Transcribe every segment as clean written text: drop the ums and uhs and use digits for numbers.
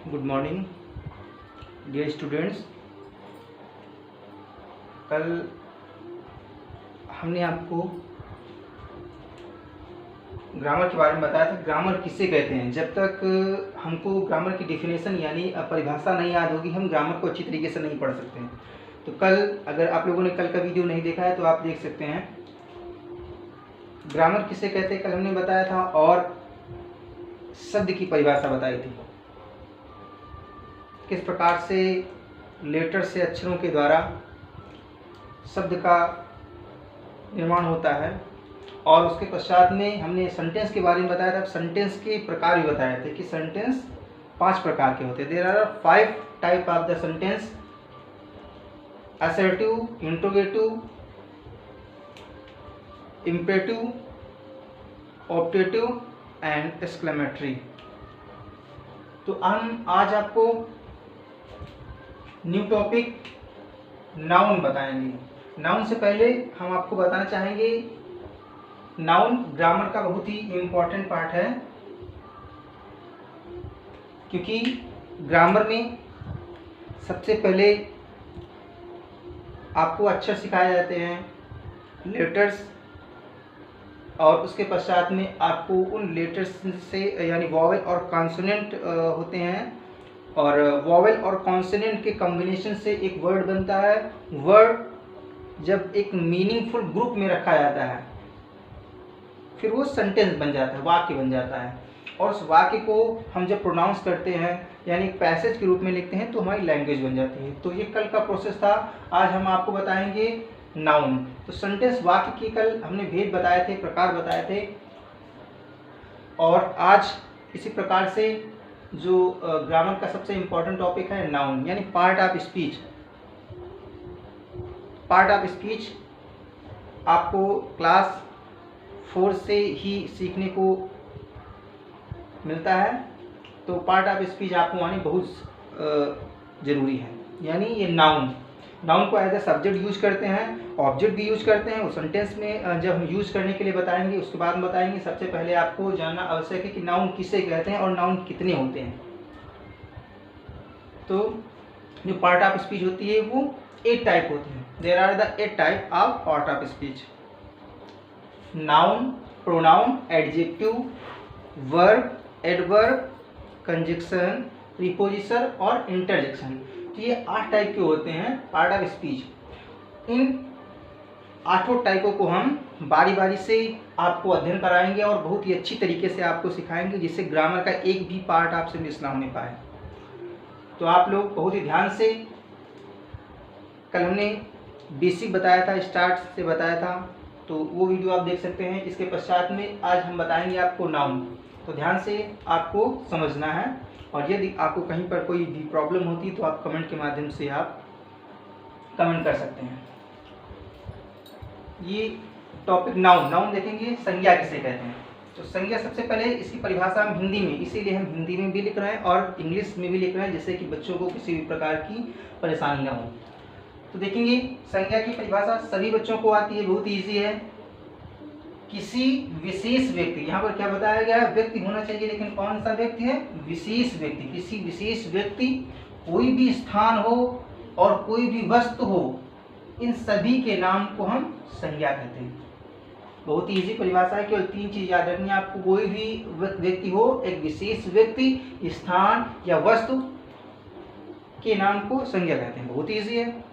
Good morning dear students. कल हमने आपको ग्रामर के बारे में बताया था। ग्रामर किसे कहते हैं। जब तक हमको ग्रामर की डेफिनेशन यानी परिभाषा नहीं याद होगी, हम ग्रामर को अच्छी तरीके से नहीं पढ़ सकते हैं। तो कल अगर आप लोगों ने कल का वीडियो नहीं देखा है तो आप देख सकते हैं। ग्रामर किसे कहते हैं कल हमने बताया था, और शब्द की परिभाषा बताई थी। किस प्रकार से लेटर से अक्षरों के द्वारा शब्द का निर्माण होता है, और उसके पश्चात में हमने सेंटेंस के बारे में बताया था। सेंटेंस के प्रकार भी बताए थे कि सेंटेंस 5 प्रकार के होते हैं। There are 5 type of the sentence: assertive, interrogative, imperative, optative and exclamatory. तो हम आज आपको न्यू टॉपिक नाउन बताएंगे। नाउन से पहले हम आपको बताना चाहेंगे, नाउन ग्रामर का बहुत ही इम्पोर्टेंट पार्ट है, क्योंकि ग्रामर में सबसे पहले आपको अक्षर सिखाए जाते हैं, लेटर्स, और उसके पश्चात में आपको उन लेटर्स से यानी वॉवेल और कॉन्सोनेंट होते हैं, और वॉवेल और कॉन्सोनेंट के कॉम्बिनेशन से एक वर्ड बनता है। वर्ड जब एक मीनिंगफुल ग्रुप में रखा जाता है फिर वो सेंटेंस बन जाता है, वाक्य बन जाता है, और उस वाक्य को हम जब प्रोनाउंस करते हैं यानी एक पैसेज के रूप में लिखते हैं तो हमारी लैंग्वेज बन जाती है। तो ये कल का प्रोसेस था। आज हम आपको बताएंगे नाउन। तो सेंटेंस वाक्य की कल हमने भेद बताए थे, प्रकार बताए थे, और आज इसी प्रकार से जो ग्रामर का सबसे इम्पोर्टेंट टॉपिक है नाउन यानी part of speech. Part of speech आपको क्लास 4 से ही सीखने को मिलता है। तो पार्ट ऑफ स्पीच आपको आनी बहुत ज़रूरी है। यानी ये नाउन को एज ए सब्जेक्ट यूज करते हैं, ऑब्जेक्ट भी यूज करते हैं। उस सेंटेंस में जब हम यूज करने के लिए बताएंगे उसके बाद बताएंगे। सबसे पहले आपको जानना आवश्यक है कि नाउन किसे कहते हैं और नाउन कितने होते हैं। तो जो पार्ट ऑफ स्पीच होती है वो 8 टाइप होती है। There are the 8 type of part of speech: noun, pronoun, adjective, verb, adverb, conjunction, preposition और इंटरजेक्शन। तो ये 8 टाइप के होते हैं पार्ट ऑफ स्पीच। इन 8 टाइपों को हम बारी बारी से आपको अध्ययन कराएंगे और बहुत ही अच्छी तरीके से आपको सिखाएंगे, जिससे ग्रामर का एक भी पार्ट आपसे मिस ना होने पाए। तो आप लोग बहुत ही ध्यान से, कल हमने बेसिक बताया था, स्टार्ट से बताया था, तो वो वीडियो आप देख सकते हैं। इसके पश्चात में आज हम बताएंगे आपको नाउन। तो ध्यान से आपको समझना है, और यदि आपको कहीं पर कोई भी प्रॉब्लम होती तो आप कमेंट के माध्यम से आप कमेंट कर सकते हैं। ये टॉपिक नाउन देखेंगे। संज्ञा किसे कहते हैं। तो संज्ञा सबसे पहले इसकी परिभाषा हम हिंदी में, इसीलिए हम हिंदी में भी लिख रहे हैं और इंग्लिश में भी लिख रहे हैं, जिससे कि बच्चों को किसी भी प्रकार की परेशानी ना हो। तो देखेंगे संज्ञा की परिभाषा सभी बच्चों को आती है, बहुत ईजी है। किसी विशेष व्यक्ति, यहाँ पर क्या बताया गया है, व्यक्ति होना चाहिए, लेकिन कौन सा व्यक्ति है, विशेष व्यक्ति। किसी विशेष व्यक्ति, कोई भी स्थान हो और कोई भी वस्तु हो, इन सभी के नाम को हम संज्ञा कहते हैं। बहुत ही ईजी परिभाषा है। केवल 3 चीज याद रखनी है आपको। कोई भी व्यक्ति हो, एक विशेष व्यक्ति, स्थान या वस्तु के नाम को संज्ञा कहते हैं। बहुत ईजी है।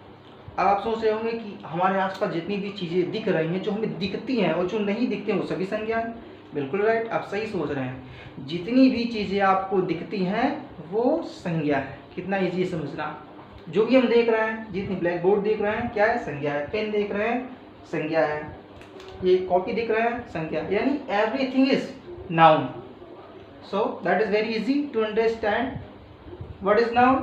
अब आप सोच रहे होंगे कि हमारे आसपास जितनी भी चीज़ें दिख रही हैं, जो हमें दिखती हैं और जो नहीं दिखते हैं, वो सभी संज्ञा हैं। बिल्कुल राइट, आप सही सोच रहे हैं। जितनी भी चीज़ें आपको दिखती हैं वो संज्ञा है। कितना ईजी है समझना। जो भी हम देख रहे हैं, जितनी ब्लैक बोर्ड देख रहे हैं, क्या है, संज्ञा है। पेन देख रहे हैं, संज्ञा है। ये कॉपी दिख रहा है, संज्ञा। यानी everything is noun. So that is very easy to understand what is noun.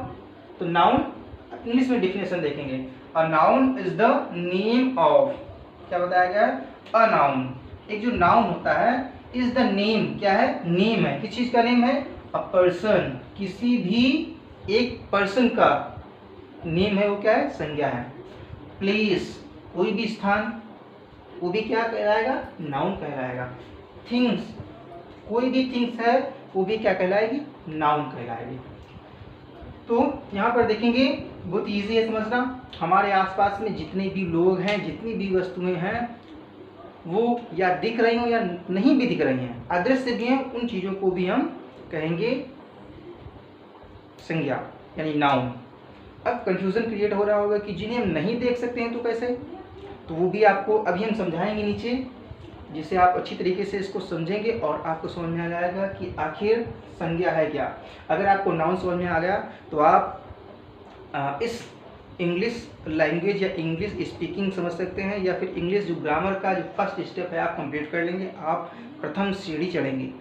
तो नाउन इंग्लिश में डेफिनेशन देखेंगे। A noun is the name of, क्या बताया गया है, अ नाउन। एक जो नाउन होता है, इज द नेम, क्या है, नेम है। किस चीज का नेम है, अ पर्सन। किसी भी एक पर्सन का नेम है, वो क्या है, संज्ञा है। प्लेस, कोई भी स्थान, वो भी क्या कहलाएगा, नाउन कहलाएगा। थिंग्स, कोई भी थिंग्स है वो भी क्या कहलाएगी, नाउन कहलाएगी। तो यहाँ पर देखेंगे बहुत ईजी है समझना। हमारे आसपास में जितने भी लोग हैं, जितनी भी वस्तुएं हैं, वो या दिख रही हो या नहीं भी दिख रही हैं, अदृश्य भी हैं, उन चीज़ों को भी हम कहेंगे संज्ञा यानी नाउन। अब कंफ्यूजन क्रिएट हो रहा होगा कि जिन्हें हम नहीं देख सकते हैं तो कैसे, तो वो भी आपको अभी हम समझाएंगे नीचे, जिससे आप अच्छी तरीके से इसको समझेंगे और आपको समझ में आ जाएगा कि आखिर संज्ञा है क्या। अगर आपको नाउन समझ में आ गया तो आप इस इंग्लिश लैंग्वेज या इंग्लिश स्पीकिंग समझ सकते हैं, या फिर इंग्लिश जो ग्रामर का जो फर्स्ट स्टेप है आप कंप्लीट कर लेंगे, आप प्रथम सीढ़ी चढ़ेंगे।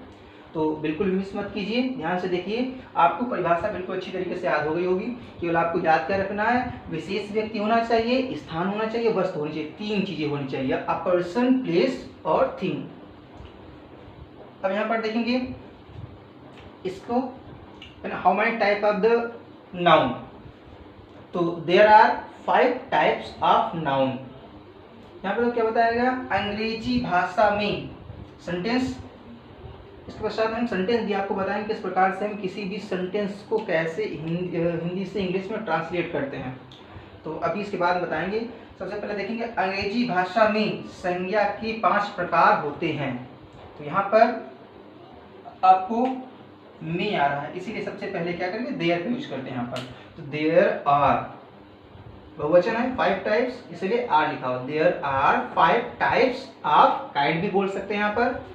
तो बिल्कुल भी मिस मत कीजिए, ध्यान से देखिए। आपको परिभाषा बिल्कुल अच्छी तरीके से याद हो गई होगी। केवल आपको याद क्या रखना है, विशेष व्यक्ति होना चाहिए, स्थान होना चाहिए, वस्तु होनी चाहिए, 3 चीजें होनी चाहिए, अ पर्सन, प्लेस और थिंग। अब यहाँ पर देखेंगे इसको, how many type of the noun, तो there are 5 types of noun. यहाँ पर तो क्या बताया गया, अंग्रेजी भाषा में सेंटेंस, इसके पश्चात हम सेंटेंस भी आपको बताएंगे किस प्रकार से हम किसी भी सेंटेंस को कैसे हिंदी से इंग्लिश में ट्रांसलेट करते हैं, तो अभी इसके बाद बताएंगे। सबसे पहले देखेंगे अंग्रेजी भाषा में संज्ञा के 5 प्रकार होते हैं। तो यहाँ पर आपको में आ रहा है, इसीलिए सबसे पहले क्या करेंगे, देयर का यूज करते हैं यहाँ पर। तो देयर आर बहुवचन है, 5 टाइप्स, इसलिए आर लिखा हुआ। There are 5 types of, kind भी बोल सकते हैं यहाँ पर,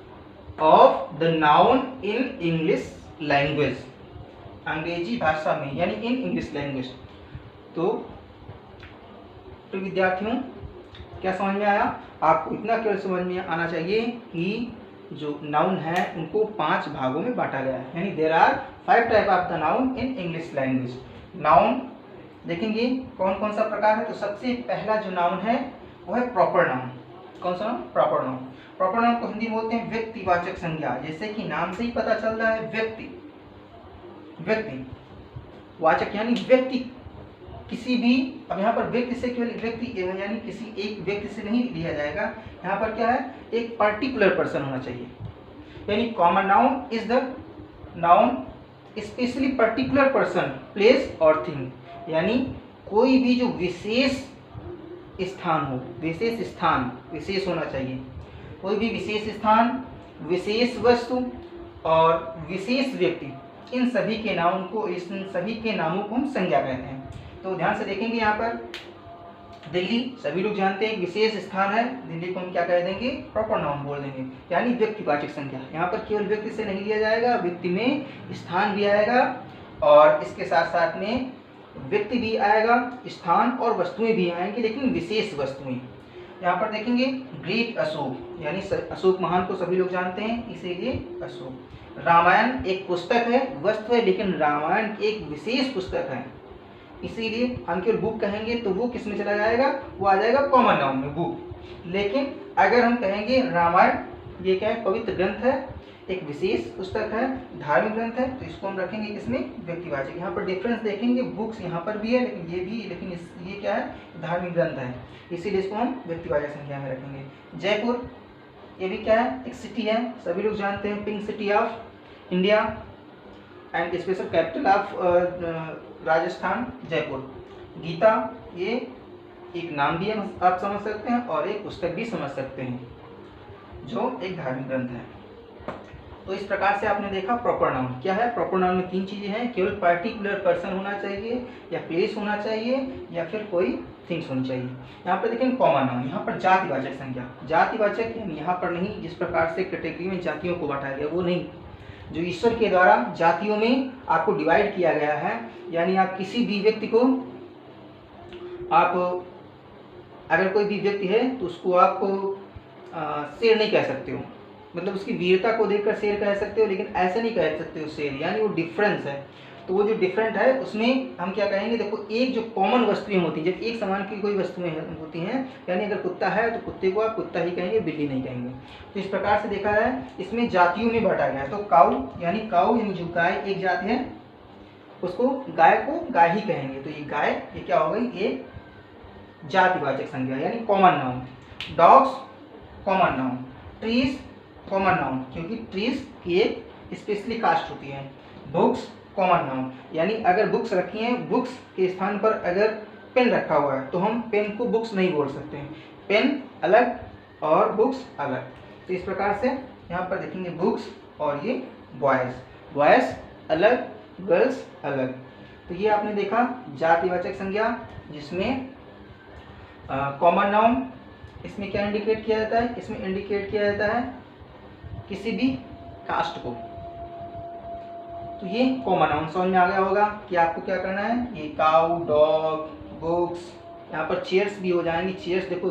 of the noun in English language, अंग्रेजी भाषा में यानी इन इंग्लिश लैंग्वेज। तो विद्यार्थियों क्या समझ में आया, आपको इतना केवल समझ में आना चाहिए कि जो नाउन है उनको 5 भागों में बांटा गया है, यानी there are 5 type of the noun in English language. Noun देखेंगे कौन कौन सा प्रकार है। तो सबसे पहला जो नाउन है वो है प्रॉपर नाउन। कौन सा noun, proper noun. Proper noun को हिंदी में बोलते हैं व्यक्तिवाचक संज्ञा, जैसे कि नाम से ही पता चल रहा है व्यक्ति, व्यक्ति वाचक यानी व्यक्ति, किसी भी, अब यहाँ पर व्यक्ति से केवल व्यक्ति यानी किसी एक व्यक्ति से नहीं लिया जाएगा, यहाँ पर क्या है, एक पर्टिकुलर पर्सन होना चाहिए, यानी common noun is the noun specially particular person, place और थिंग, यानी कोई भी जो विशेष स्थान हो, विशेष स्थान, विशेष होना चाहिए, कोई भी विशेष स्थान, विशेष वस्तु और विशेष व्यक्ति, इन सभी के नाम को, इन सभी के नामों को हम संज्ञा कहते हैं। तो ध्यान से देखेंगे यहाँ पर दिल्ली, सभी लोग जानते हैं विशेष स्थान है, दिल्ली को हम क्या कह देंगे, प्रॉपर नाउन बोल देंगे, यानी व्यक्तिवाचक संज्ञा। यहाँ पर केवल व्यक्ति से नहीं लिया जाएगा, व्यक्ति में स्थान भी आएगा और इसके साथ साथ में व्यक्ति भी आएगा, स्थान और वस्तुएं भी आएंगी, लेकिन विशेष वस्तुएं। यहाँ पर देखेंगे ग्रेट अशोक, यानी अशोक महान को सभी लोग जानते हैं, इसीलिए अशोक। रामायण एक पुस्तक है, वस्तु है, लेकिन रामायण एक विशेष पुस्तक है, इसीलिए हम केवल बुक कहेंगे तो वो किस में चला जाएगा, वो आ जाएगा कॉमन नाउन में, बुक। लेकिन अगर हम कहेंगे रामायण ये क्या है, पवित्र ग्रंथ है, एक विशेष पुस्तक है, धार्मिक ग्रंथ है, तो इसको हम रखेंगे किसमें, व्यक्तिवाचक। यहाँ पर डिफरेंस देखेंगे, बुक्स यहाँ पर भी है लेकिन ये भी, लेकिन ये क्या है, धार्मिक ग्रंथ है, इसीलिए इसको हम व्यक्तिवाचक संख्या में रखेंगे। जयपुर ये भी क्या है, एक सिटी है, सभी लोग जानते हैं, pink city of India and special capital of Rajasthan, Jaipur. Geeta ये एक नाम भी है, आप समझ सकते हैं, और एक पुस्तक भी समझ सकते हैं, जो एक धार्मिक ग्रंथ है। तो इस प्रकार से आपने देखा प्रॉपर नाउन क्या है। प्रॉपर नाउन में 3 चीजें हैं, केवल पर्टिकुलर पर्सन होना चाहिए, या प्लेस होना चाहिए, या फिर कोई थिंग्स होनी चाहिए। यहाँ पर देखें कॉमन नाउन, यहाँ पर जातिवाचक संज्ञा, जातिवाचक यानी यहाँ पर नहीं, जिस प्रकार से कैटेगरी में जातियों को बांटा गया वो नहीं, जो ईश्वर के द्वारा जातियों में आपको डिवाइड किया गया है, यानी आप किसी भी व्यक्ति को, आप अगर कोई भी व्यक्ति है तो उसको आप शेर नहीं कह सकते हो, मतलब उसकी वीरता को देखकर शेर कह सकते हो, लेकिन ऐसे नहीं कह सकते हो शेर, यानी वो डिफरेंस है। तो वो जो डिफरेंट है उसमें हम क्या कहेंगे, देखो एक जो कॉमन वस्तुएं होती हैं, जब एक समान की कोई वस्तुएं होती हैं, यानी अगर कुत्ता है तो कुत्ते को आप कुत्ता ही कहेंगे, बिल्ली नहीं कहेंगे। तो इस प्रकार से देखा है, इसमें जातियों में बांटा गया है। तो काऊ यानी जो गाय एक जाति है, उसको गाय को गाय ही कहेंगे, तो ये गाय ये क्या हो गई, ये जातिवाचक संज्ञा यानी common noun. Dogs common noun, trees common noun, क्योंकि ट्रीज की एक स्पेशली कास्ट होती है। बुक्स कॉमन नाउन, यानी अगर बुक्स रखी हैं, बुक्स के स्थान पर अगर पेन रखा हुआ है तो हम पेन को बुक्स नहीं बोल सकते हैं, पेन अलग और बुक्स अलग। तो इस प्रकार से यहाँ पर देखेंगे बुक्स और ये बॉयज़, बॉयज़ अलग, गर्ल्स अलग। तो ये आपने देखा जातिवाचक संज्ञा, जिसमें कॉमन नाउन, इसमें क्या इंडिकेट किया जाता है, इसमें इंडिकेट किया जाता है किसी भी कास्ट को। तो ये कॉमन नाउन समझ में आ गया होगा कि आपको क्या करना है। ये काउ, डॉग, बुक्स, यहाँ पर चेयर्स भी हो जाएंगी। चेयर्स देखो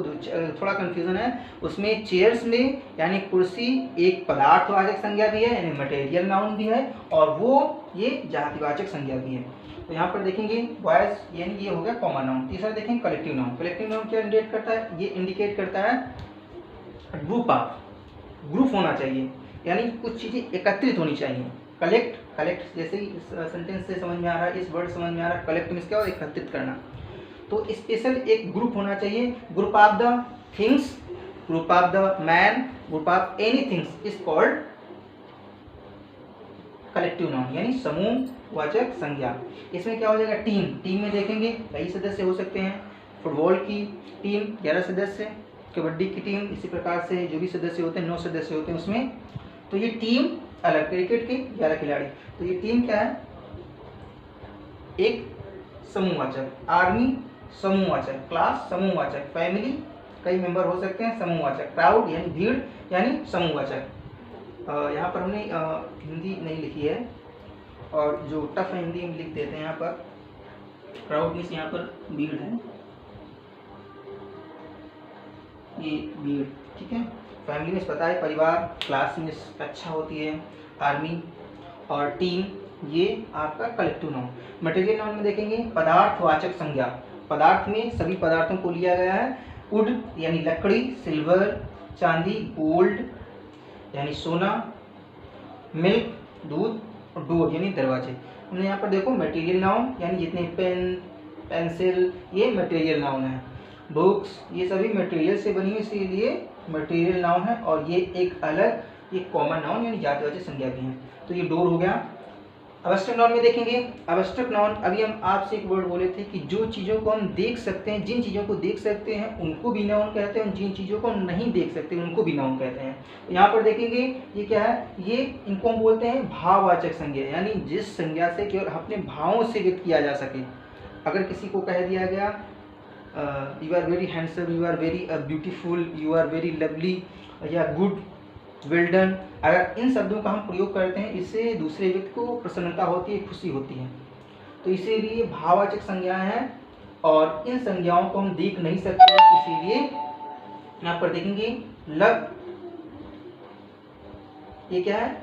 थोड़ा कंफ्यूजन है उसमें, चेयर्स में यानी कुर्सी एक पदार्थवाचक संज्ञा भी है, यानी मटेरियल नाउन भी है, और वो ये जातिवाचक संज्ञा भी है। तो यहाँ पर देखेंगे बॉयज, यानी ये हो गया कॉमन नाउन। तीसरा देखेंगे कलेक्टिव नाउन। कलेक्टिव नाउन क्या इंडिकेट करता है, ये इंडिकेट करता है ग्रुप ऑफ, ग्रुप होना चाहिए, यानी कुछ चीज़ें एकत्रित होनी चाहिए। कलेक्ट, कलेक्ट जैसे ही सेंटेंस से समझ में आ रहा है, इस वर्ड समझ में आ रहा है, कलेक्ट मीन्स क्या हो, एकत्रित करना। तो स्पेशल एक ग्रुप होना चाहिए, group of the things, group of the man, group of any things is called collective noun, यानी समूहवाचक संज्ञा। इसमें क्या हो जाएगा, टीम, टीम में देखेंगे कई सदस्य हो सकते हैं। फुटबॉल की टीम 11 सदस्य, कबड्डी की टीम इसी प्रकार से जो भी सदस्य होते हैं 9 सदस्य होते हैं उसमें। तो ये टीम अलग, क्रिकेट के 11 खिलाड़ी। तो ये टीम क्या है, एक समूहवाचक। आर्मी समूहवाचक, क्लास समूहवाचक, फैमिली कई मेंबर हो सकते हैं समूहवाचक, क्राउड यानी भीड़ यानी समूहवाचक। यहाँ पर हमने हिंदी नहीं लिखी है, और जो टफ है हिंदी में लिख देते हैं। यहाँ पर क्राउड मीन्स यहाँ पर भीड़ है, ये भीड़, ठीक है। फैमिली मीन्स पता है परिवार, क्लास मीन्स कक्षा होती है, आर्मी, और टीम ये आपका कलेक्टिव नाउन। मटेरियल नाउन में देखेंगे पदार्थवाचक संज्ञा। पदार्थ में सभी पदार्थों को लिया गया है। वुड यानी लकड़ी, सिल्वर चांदी, गोल्ड यानी सोना, मिल्क दूध, और डोर यानी दरवाजे। हमने यहाँ पर देखो मटेरियल नाउन यानी जितने पेन, पेंसिल ये मटेरियल नाउन है। बुक्स ये सभी मटेरियल से बनी हुई, इसीलिए मटेरियल नाउन है। और ये एक अलग, ये कॉमन नाउन यानी जातिवाचक संज्ञा भी है। तो ये डोर हो गया। अब्स्ट्रैक्ट नाउन में देखेंगे, अब्स्ट्रैक्ट नाउन अभी हम आपसे एक वर्ड बोले थे कि जो चीज़ों को हम देख सकते हैं, जिन चीज़ों को देख सकते हैं उनको भी नाउन कहते हैं, और जिन चीज़ों को हम नहीं देख सकते उनको भी नाउन कहते हैं। तो यहाँ पर देखेंगे ये क्या है, ये इनको हम बोलते हैं भाववाचक संज्ञा, यानी जिस संज्ञा से केवल अपने भावों से व्यक्त किया जा सके। अगर किसी को कह दिया गया you are very handsome, you are very beautiful, you are very lovely या गुड, वेल डन, अगर इन शब्दों का हम प्रयोग करते हैं इससे दूसरे व्यक्ति को प्रसन्नता होती है, खुशी होती है। तो इसीलिए भाववाचक संज्ञाएं हैं, और इन संज्ञाओं को हम देख नहीं सकते, इसीलिए यहाँ पर देखेंगे लव, ये क्या है,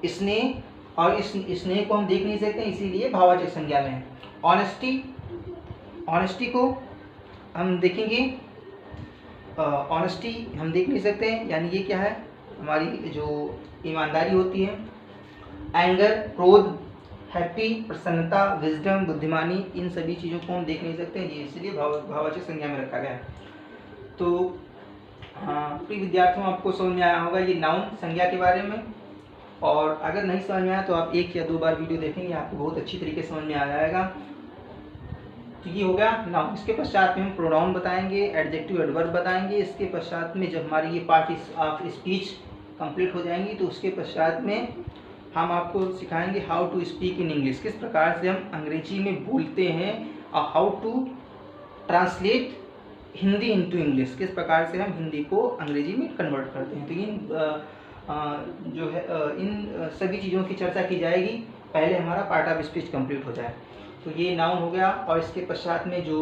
स्नेह, और इस स्नेह को हम देख नहीं सकते इसीलिए भाववाचक संज्ञा में है। ऑनेस्टी, ऑनेस्टी को हम देखेंगे, ऑनेस्टी हम देख नहीं सकते हैं, यानी ये क्या है, हमारी जो ईमानदारी होती है। एंगर क्रोध, हैप्पी प्रसन्नता, विजडम बुद्धिमानी, इन सभी चीज़ों को हम देख नहीं सकते हैं, ये इसलिए भाववाचक संज्ञा में रखा गया है। तो प्रिय विद्यार्थियों आपको समझ में आया होगा ये नाउन संज्ञा के बारे में, और अगर नहीं समझ में आया तो आप 1 या 2 बार वीडियो देखेंगे, आपको बहुत अच्छी तरीके से समझ में आ जाएगा। तो ये हो गया नाउन। इसके पश्चात में हम प्रोनाउन बताएंगे, एडजेक्टिव एडवर्ब बताएंगे। इसके पश्चात में जब हमारी ये पार्ट ऑफ स्पीच कंप्लीट हो जाएंगी तो उसके पश्चात में हम आपको सिखाएंगे how to speak in English, किस प्रकार से हम अंग्रेजी में बोलते हैं, और how to translate Hindi into English, किस प्रकार से हम हिंदी को अंग्रेजी में कन्वर्ट करते हैं। तो इन जो है इन सभी चीज़ों की चर्चा की जाएगी, पहले हमारा पार्ट ऑफ स्पीच कंप्लीट हो जाए। तो ये नाउन हो गया, और इसके पश्चात में जो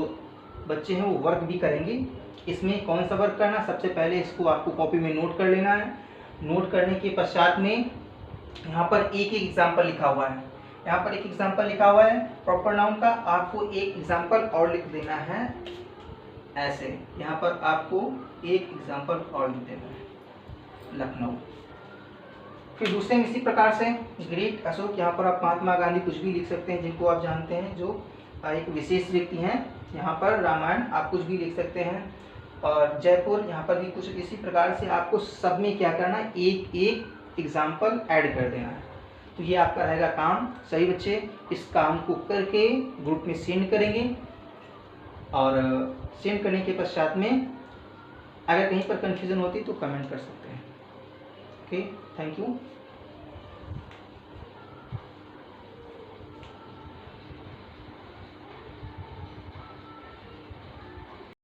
बच्चे हैं वो वर्क भी करेंगे। इसमें कौन सा वर्क करना, सबसे पहले इसको आपको कॉपी में नोट कर लेना है। नोट करने के पश्चात में यहाँ पर एक एग्जाम्पल लिखा हुआ है, यहाँ पर एक एग्जाम्पल लिखा हुआ है प्रॉपर नाउन का, आपको एक एग्जाम्पल और लिख देना है ऐसे। यहाँ पर आपको एक एग्जाम्पल और लिख देना है, लखनऊ। फिर दूसरे में इसी प्रकार से ग्रेट अशोक, यहाँ पर आप महात्मा गांधी कुछ भी लिख सकते हैं जिनको आप जानते हैं, जो एक विशेष व्यक्ति हैं। यहाँ पर रामायण आप कुछ भी लिख सकते हैं, और जयपुर यहाँ पर भी कुछ इसी प्रकार से आपको सब में क्या करना है, एक एक एग्जाम्पल ऐड कर देना है। तो ये आपका रहेगा काम। सही बच्चे, इस काम को करके ग्रुप में सेंड करेंगे और सेंड करने के पश्चात में अगर कहीं पर कन्फ्यूज़न होती तो कमेंट कर सकते हैं। Okay, thank you.